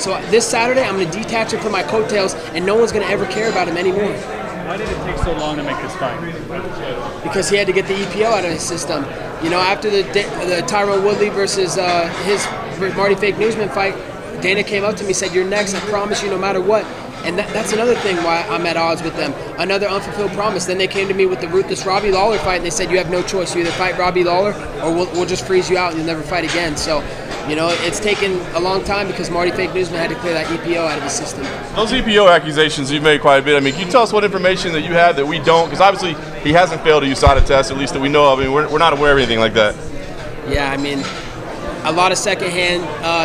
So this Saturday, I'm going to detach him from my coattails, and no one's going to ever care about him anymore. Why did it take so long to make this fight? Because he had to get the EPO out of his system. You know, after the Tyron Woodley versus his Marty Fake Newsman fight, Dana came up to me and said, "You're next, I promise you, no matter what." And that's another thing why I'm at odds with them. Another unfulfilled promise. Then they came to me with the Ruthless Robbie Lawler fight, and they said, "You have no choice. You either fight Robbie Lawler, or we'll just freeze you out and you'll never fight again." So, you know, it's taken a long time because Marty Fake Newsman had to clear that EPO out of his system. Those EPO accusations you've made quite a bit. I mean, can you tell us what information that you have that we don't? Because obviously he hasn't failed a USADA test, at least that we know of. I mean, we're not aware of anything like that. Yeah, I mean, a lot of secondhand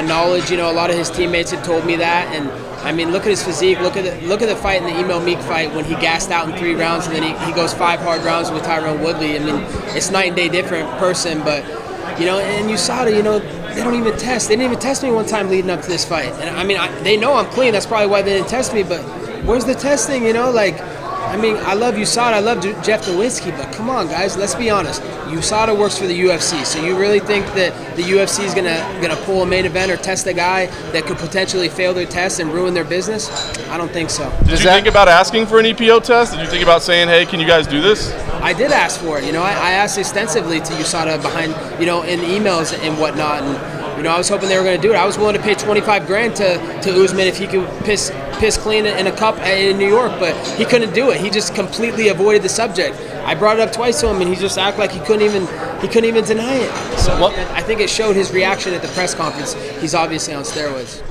knowledge. You know, a lot of his teammates had told me that, and I mean, look at his physique. Look at the fight in the Emil Meek fight when he gassed out in 3 rounds, and then he goes 5 hard rounds with Tyron Woodley. I mean, it's night and day different person, but you know, and USADA, you know, they don't even test. They didn't even test me one time leading up to this fight, and I mean, they know I'm clean. That's probably why they didn't test me. But where's the testing? You know, like. I mean, I love USADA, I love Jeff Nowinski, but come on, guys, let's be honest. USADA works for the UFC, so you really think that the UFC is gonna pull a main event or test a guy that could potentially fail their test and ruin their business? I don't think so. Did you think about asking for an EPO test? Did you think about saying, "Hey, can you guys do this"? I did ask for it. You know, I asked extensively to USADA behind, you know, in emails and whatnot, and you know, I was hoping they were going to do it. I was willing to pay $25,000 to Usman if he could piss clean in a cup in New York, but he couldn't do it. He just completely avoided the subject. I brought it up twice to him, and he just acted like he couldn't even deny it. So I think it showed his reaction at the press conference. He's obviously on steroids.